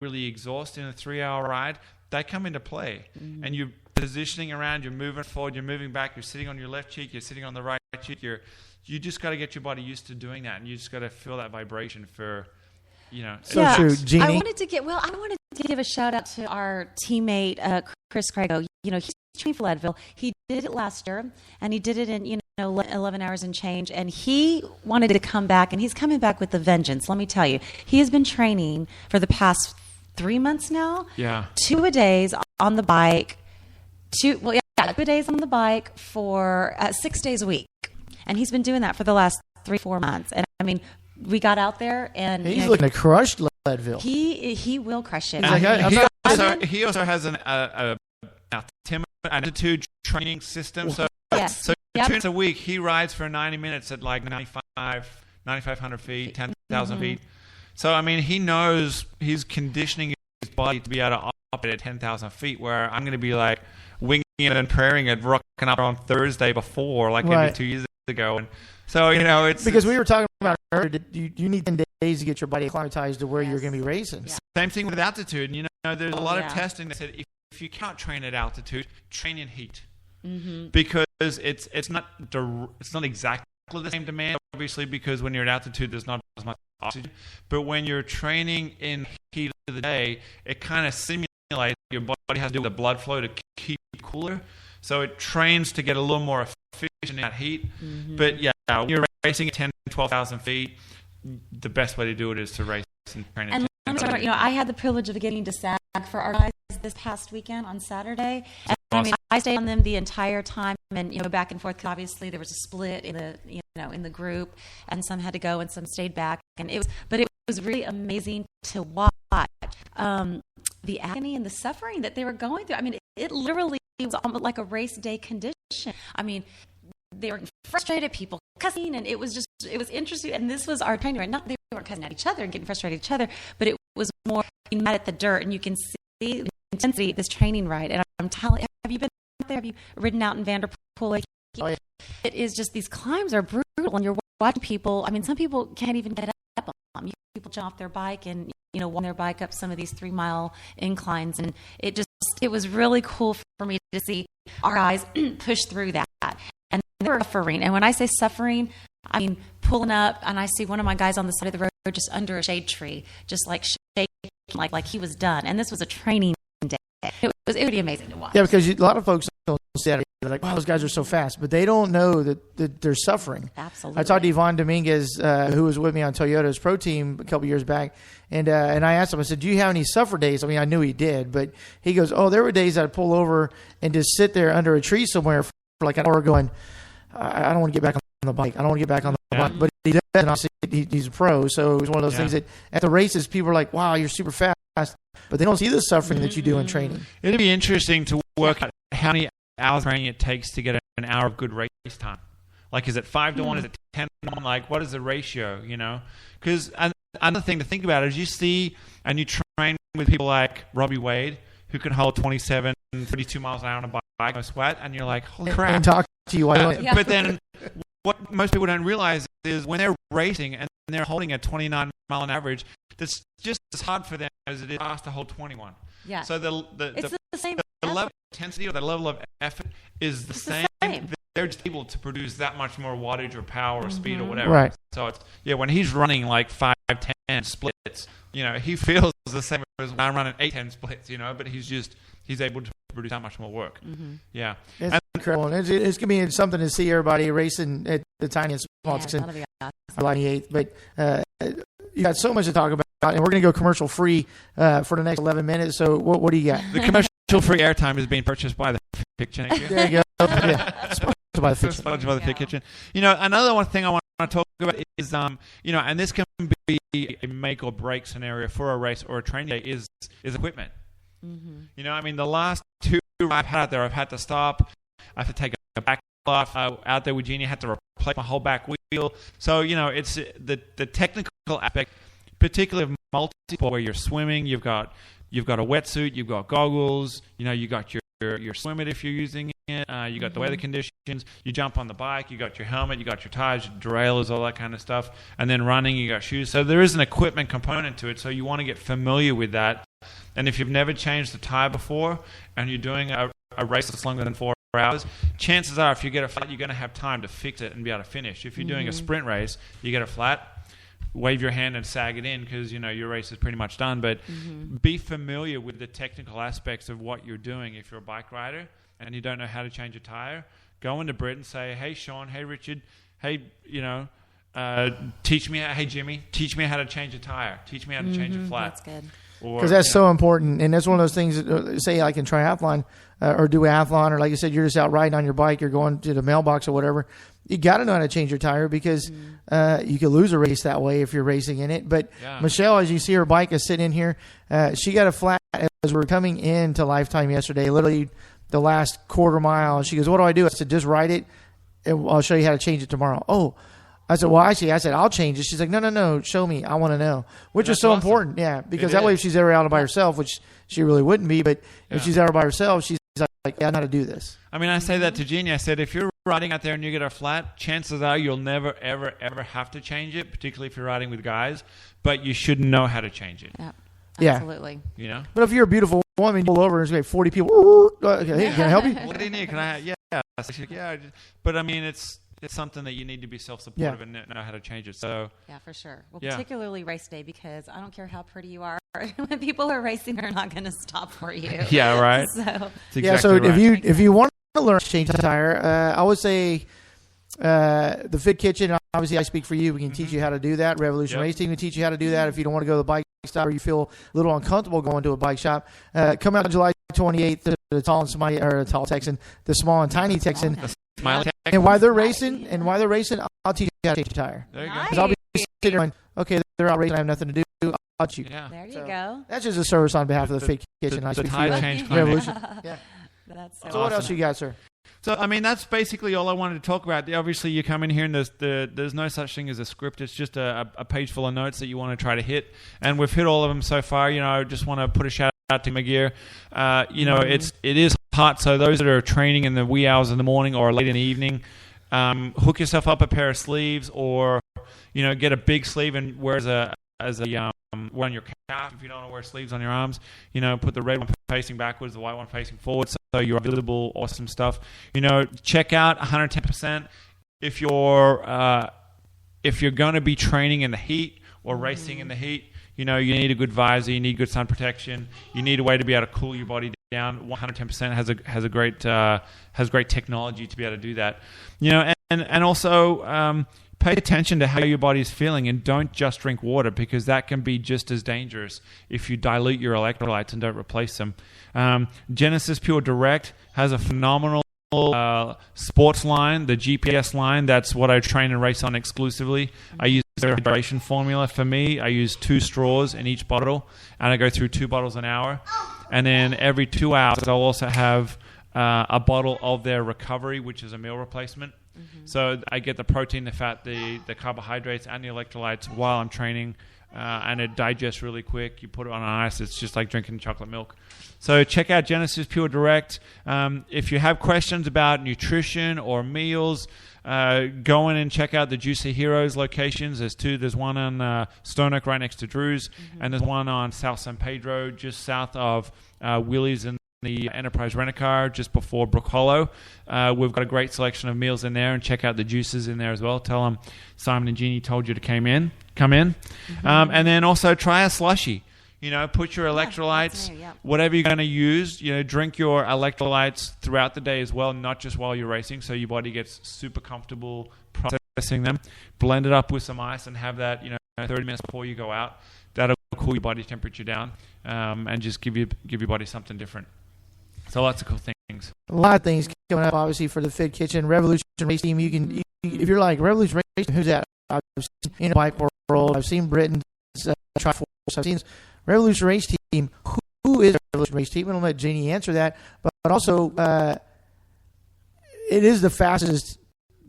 really exhausted in a 3-hour ride, they come into play. Mm-hmm. And you're positioning around, you're moving forward, you're moving back, you're sitting on your left cheek, you're sitting on the right cheek. You just got to get your body used to doing that, and you just got to feel that vibration for, So true, Jeannie. I wanted to give a shout out to our teammate Chris Crago. He's trained for Leadville. He did it last year, and he did it in 11 hours and change. And he wanted to come back, and he's coming back with a vengeance. Let me tell you, he has been training for the past 3 months now. Yeah, 2 days on the bike. 2 days on the bike for 6 days a week. And he's been doing that for the last 3-4 months. And I mean, we got out there, and he's looking to crush Leadville. He will crush it. He also has an altitude training system. So yes. So 2 days a week, he rides for 90 minutes at like 9,500 feet, 10,000 feet. So I mean, he knows he's conditioning his body to be able to operate at 10,000 feet. Where I'm going to be like winging it and praying it, rocking up on Thursday before, like maybe 2 years ago. And so it's because we were talking about earlier, you need 10 days to get your body acclimatized to where you're going to be racing. Yeah. Same thing with altitude. There's a lot of testing that said if you can't train at altitude, train in heat, because it's not exactly the same demand, obviously, because when you're at altitude, there's not as much oxygen. But when you're training in heat of the day, it kind of simulates your body has to do with the blood flow to keep cooler. So it trains to get a little more efficient in that heat. Mm-hmm. But when you're racing at 10,000, 12,000 feet, the best way to do it is to race and train at 10,000. I had the privilege of getting to SAG for our guys this past weekend on Saturday. And awesome. I mean, I stayed on them the entire time, and back and forth, because obviously there was a split in the in the group, and some had to go and some stayed back, and it was really amazing to watch the agony and the suffering that they were going through. I mean, it literally was almost like a race day condition. I mean, they were frustrated, people cussing, and it was interesting. And this was our training, right? Not they weren't cussing at each other and getting frustrated at each other, but it was more being mad at the dirt, and you can see the intensity of this training ride. And I'm telling you, have you been out there? Have you ridden out in Vanderpool? Like, it is just, these climbs are brutal, and you're watching people. I mean, some people can't even get up on them. People jump off their bike and walk their bike up some of these 3-mile inclines, and it was really cool for me to see our guys push through that. And they were suffering. And when I say suffering, I mean pulling up, and I see one of my guys on the side of the road just under a shade tree, just like shaking, like he was done. And this was a training day. It was really amazing to watch. Yeah, because a lot of folks don't see that. They're like, wow, those guys are so fast. But they don't know that they're suffering. Absolutely. I talked to Yvonne Dominguez, who was with me on Toyota's pro team a couple years back. And I asked him, I said, do you have any suffer days? I mean, I knew he did. But he goes, there were days I'd pull over and just sit there under a tree somewhere for like an hour going, I don't want to get back on the bike. I don't want to get back on the bike. But he does, and obviously he's a pro. So it was one of those things that at the races, people are like, wow, you're super fast. But they don't see the suffering that you do in training. It'd be interesting to work out how many hours training it takes to get an hour of good race time. Like, is it 5-1? Is it 10-1? Like, what is the ratio, Because another thing to think about is you see and you train with people like Robbie Wade, who can hold 27, 32 miles an hour on a bike, no sweat, and you're like, holy crap. And talk to you. But then what most people don't realize is when they're racing and they're holding a 29 mile an average, that's just as hard for them as it is for us to hold 21. Yeah. So the level of intensity or the level of effort is the same. They're just able to produce that much more wattage or power or speed or whatever. Right. So it's when he's running like 5-10 splits, he feels the same as when I'm running 8-10 splits, but he's able to produce that much more work. Mm-hmm. Yeah. It's incredible. And it's going to be something to see everybody racing at the tiny and small. That'll be awesome. July 8th. But you got so much to talk about, and we're going to go commercial free for the next 11 minutes. So what do you got? The commercial free airtime is being purchased by the Kitchen. There you go. Yeah. Sponsored by the Fit Kitchen. Another one thing I want to talk about is, and this can be a make or break scenario for a race or a training day is equipment. Mm-hmm. The last 2 I've had out there, I've had to stop. I have to take a back off out there with Jeannie. I had to replace my whole back wheel. So, it's the technical aspect, particularly of multi-sport, where you're swimming, you've got a wetsuit, you've got goggles, you got your swimmer if you're using it, you got the weather conditions, you jump on the bike, you got your helmet, you got your tires, your derailleurs, all that kind of stuff, and then running, you got shoes. So there is an equipment component to it, so you want to get familiar with that And if you've never changed the tire before and you're doing a race that's longer than 4 hours, chances are if you get a flat, you're going to have time to fix it and be able to finish. If you're doing a sprint race, you get a flat, wave your hand and sag it in because your race is pretty much done. But be familiar with the technical aspects of what you're doing. If you're a bike rider and you don't know how to change a tire, go into Brit and say, hey Sean, hey Richard, hey teach me, hey Jimmy, teach me how to change a tire, teach me how to change a flat. That's good. Because that's so important, and that's one of those things that, say like in triathlon or duathlon, or like you said, you're just out riding on your bike, you're going to the mailbox or whatever, you got to know how to change your tire because you could lose a race that way if you're racing in it. But Michelle, as you see her bike is sitting in here, she got a flat as we were coming into Lifetime yesterday, literally the last quarter mile, and she goes, what do I do? I said, just ride it, and I'll show you how to change it tomorrow. Oh, I said, well, actually, I'll change it. She's like, no, show me. I want to know. Which is so awesome. Important, because that way if she's ever out by herself, which she really wouldn't be, but if she's out by herself, she's like, I know how to do this. I mean, I say that to Jeannie. I said, if you're riding out there and you get a flat, chances are you'll never, ever, ever have to change it, particularly if you're riding with guys, but you should know how to change it. Yeah, absolutely. But if you're a beautiful woman, you pull over and there's 40 people, hey, can I help you? What do you need? Can I? Yeah. But I mean, it's something that you need to be self-supportive and know how to change it. So yeah, for sure. Well, particularly race day, because I don't care how pretty you are, when people are racing, they're not going to stop for you. Yeah, right. So so right. if you want to learn to change a tire, I would say the Fit Kitchen. Obviously, I speak for you. We can teach you how to do that. Revolution Race Team can teach you how to do that. If you don't want to go to the bike shop or you feel a little uncomfortable going to a bike shop, come out on July 28th. The Tall Texan, the Small and Tiny Texan. And while they're racing, I'll teach you how to change a tire. There you go. Because I'll be sitting there going, okay, they're out racing, I have nothing to do. I'll teach you. Yeah. There you go. That's just a service on behalf of the Fit Kitchen. The tire change clinic. Revolution. That's so what else you got, sir? So, I mean, that's basically all I wanted to talk about. Obviously, you come in here and there's no such thing as a script. It's just a page full of notes that you want to try to hit. And we've hit all of them so far. I just want to put a shout out to my gear. It is hot, so those that are training in the wee hours in the morning or late in the evening, hook yourself up a pair of sleeves or, get a big sleeve and wear as a wear on your calf if you don't want to wear sleeves on your arms. Put the red one facing backwards, the white one facing forward, so you're visible. Awesome stuff. Check out 110%. If you're going to be training in the heat or racing in the heat, you need a good visor, you need good sun protection, you need a way to be able to cool your body down. 110% has great technology to be able to do that. And also pay attention to how your body's feeling and don't just drink water because that can be just as dangerous if you dilute your electrolytes and don't replace them. Genesis Pure Direct has a phenomenal sports line, the GPS line. That's what I train and race on exclusively. I use their hydration formula. For me, I use 2 straws in each bottle, and I go through 2 bottles an hour. And then every 2 hours, I'll also have a bottle of their recovery, which is a meal replacement. So I get the protein, the fat, the carbohydrates, and the electrolytes while I'm training, and it digests really quick. You put it on ice, it's just like drinking chocolate milk. So check out Genesis Pure Direct. If you have questions about nutrition or meals, go in and check out the Juicy Heroes locations. There's 2. There's one on Stone Oak right next to Drew's, and there's one on South San Pedro, just south of Willie's and the Enterprise Rent-A-Car, just before Brook Hollow. We've got a great selection of meals in there, and check out the juices in there as well. Tell them Simon and Jeannie told you to come in. And then also try a slushie. Put your electrolytes, whatever you're going to use, drink your electrolytes throughout the day as well, not just while you're racing, so your body gets super comfortable processing them. Blend it up with some ice and have that, 30 minutes before you go out. That'll cool your body temperature down, and just give your body something different. So lots of cool things. A lot of things coming up, obviously, for the Fit Kitchen. Revolution Race Team, you if you're like, Revolution Race Team, who's that? I've seen in the bike world, I've seen Britain's Triforce, I've seen Revolution Race Team. Who is Revolution Race Team? And I'll let Jeannie answer that. But also, it is the fastest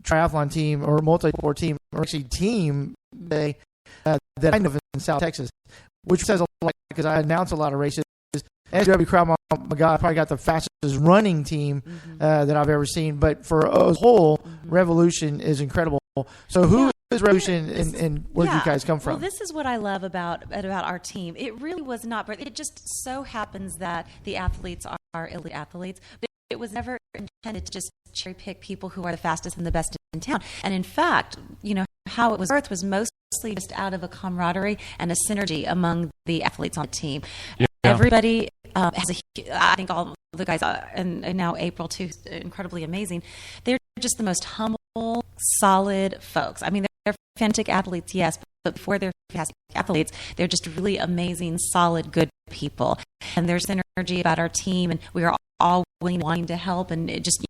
triathlon team or multi-sport team, or actually team that I know in South Texas, which says a lot because I announce a lot of races. SW Crowd, my God, I probably got the fastest running team that I've ever seen. But for a whole, Revolution is incredible. So who is Revolution and where did you guys come from? Well, this is what I love about our team. It really was not, but it just so happens that the athletes are elite athletes. But it was never intended to just cherry pick people who are the fastest and the best in town. And in fact, how it was birthed was mostly just out of a camaraderie and a synergy among the athletes on the team. Yeah. Everybody has I think all the guys, and now April too, incredibly amazing. They're just the most humble, solid folks. I mean, they're fantastic athletes, yes, but before they're fantastic athletes, they're just really amazing, solid, good people. And there's synergy about our team, and we are all wanting to help, and it just,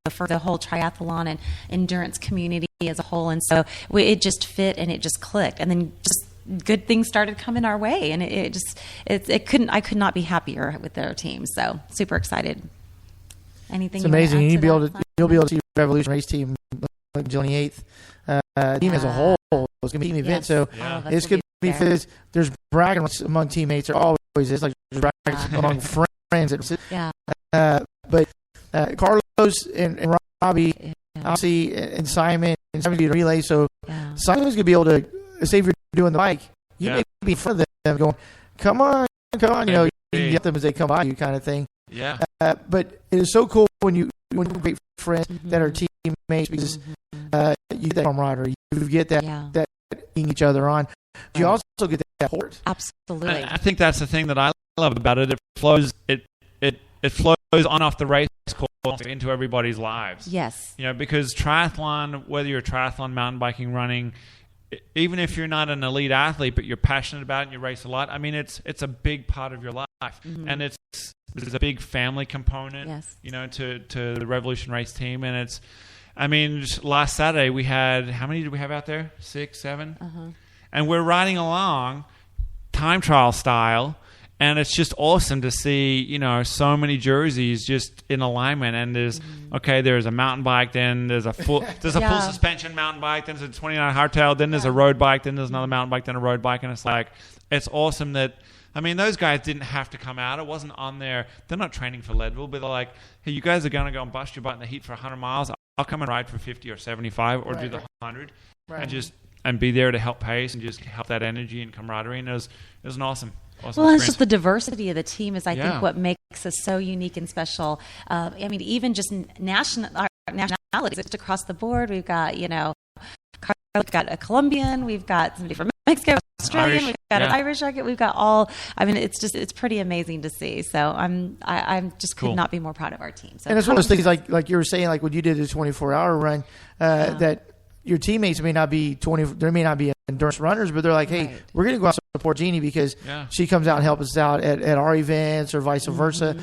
for the whole triathlon and endurance community as a whole. And so it just fit and it just clicked. And then just good things started coming our way. And I could not be happier with their team. So super excited. Anything? It's amazing. You'll be able to see Revolution Race Team like July 8th. Team as a whole. It's going to be an event. So it's going to be fizz. There's bragging among teammates. There always is. Like there's bragging among friends. But Carlos and Robbie, obviously, and Simon, and Simon did a relay. So Simon's going to be able to, say if you're doing the bike, you may be in front of them going, come on. You can get them as they come by you kind of thing. Yeah. But it is so cool when you great friends that are teammates because you get that camaraderie. You get that eating each other on. But you also get that support. Absolutely. I think that's the thing that I love about it. It flows on and off the race course into everybody's lives. Yes. Because triathlon, whether you're triathlon, mountain biking, running, even if you're not an elite athlete, but you're passionate about it and you race a lot, I mean, it's a big part of your life. Mm-hmm. And there's a big family component, to the Revolution Race Team. And just last Saturday we had, how many did we have out there? 6, 7? Uh-huh. And we're riding along time trial style. And it's just awesome to see, so many jerseys just in alignment. And there's a mountain bike, then there's a full full suspension mountain bike, then there's a 29 hardtail, then there's a road bike, then there's another mountain bike, then a road bike. And it's awesome that, those guys didn't have to come out. It wasn't on there. They're not training for Leadville, but they're like, hey, you guys are going to go and bust your butt in the heat for 100 miles. I'll come and ride for 50 or 75 or do the 100 and be there to help pace and just help that energy and camaraderie. And it was an awesome it's just the diversity of the team is, I think, what makes us so unique and special. Even just nationalities, it's across the board. We've got, we've got a Colombian, we've got somebody from Mexico, Australian, we've got an Irish, we've got all. It's pretty amazing to see. So I'm just could not be more proud of our team. So and it's one of those things like you were saying, like when you did a 24-hour run, that your teammates may not be there may not be endurance runners, but they're like, hey, we're going to go out and support Jeannie because she comes out and helps us out at our events or vice versa.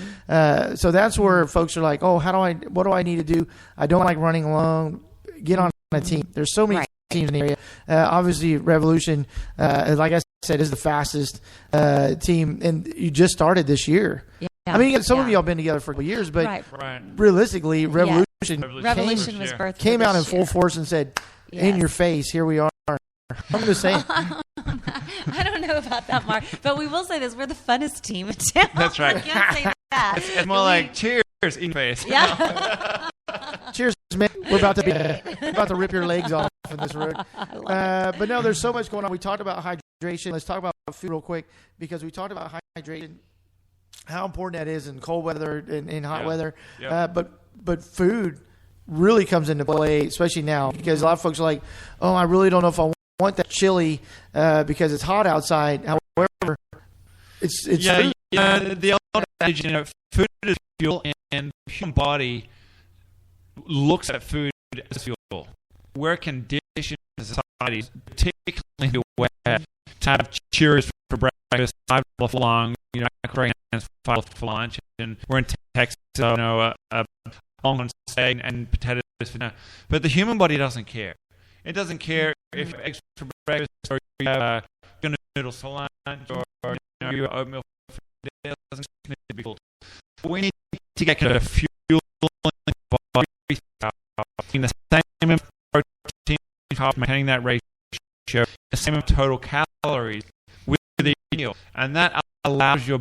So that's where folks are like, oh, what do I need to do? I don't like running alone. Get on a team. There's so many teams in the area. Obviously, Revolution, like I said, is the fastest team, and you just started this year. Yeah. Some of y'all have been together for a couple years, but realistically, Revolution was birthed came out in full force and said, in your face, here we are. I'm just saying. I don't know about that, Mark, but we will say this: we're the funnest team in town. That's right. I can't say that. It's more like cheers in your face. Yeah. Cheers, man. We're about to rip your legs off in this road. But no, there's so much going on. We talked about hydration. Let's talk about food real quick because we talked about hydration, how important that is in cold weather and in hot weather. But food really comes into play, especially now, because a lot of folks are like, oh, I really don't know if I want that chili because it's hot outside. However, it's food. The old adage, food is fuel, and the human body looks at food as fuel. We're conditioned as societies, particularly the West, to have Cheerios for breakfast, 5 for lunch, macaroni and 5 for lunch, and we're in Texas, on steak and potatoes for dinner. But the human body doesn't care. It doesn't care if you have eggs for breakfast or you have noodles for lunch or you have oatmeal for dinner. It doesn't need to be full. We need to get kind of fuel in the body, the same amount of protein, maintaining that ratio, the same amount of total calories with the meal, and that allows your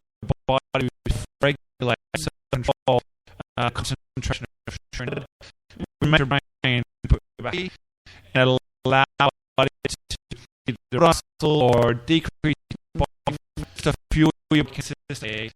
body to regulate, control concentration of nutrition. We make your brain put back, and it allow it to either rustle or decrease to fuel your consistently.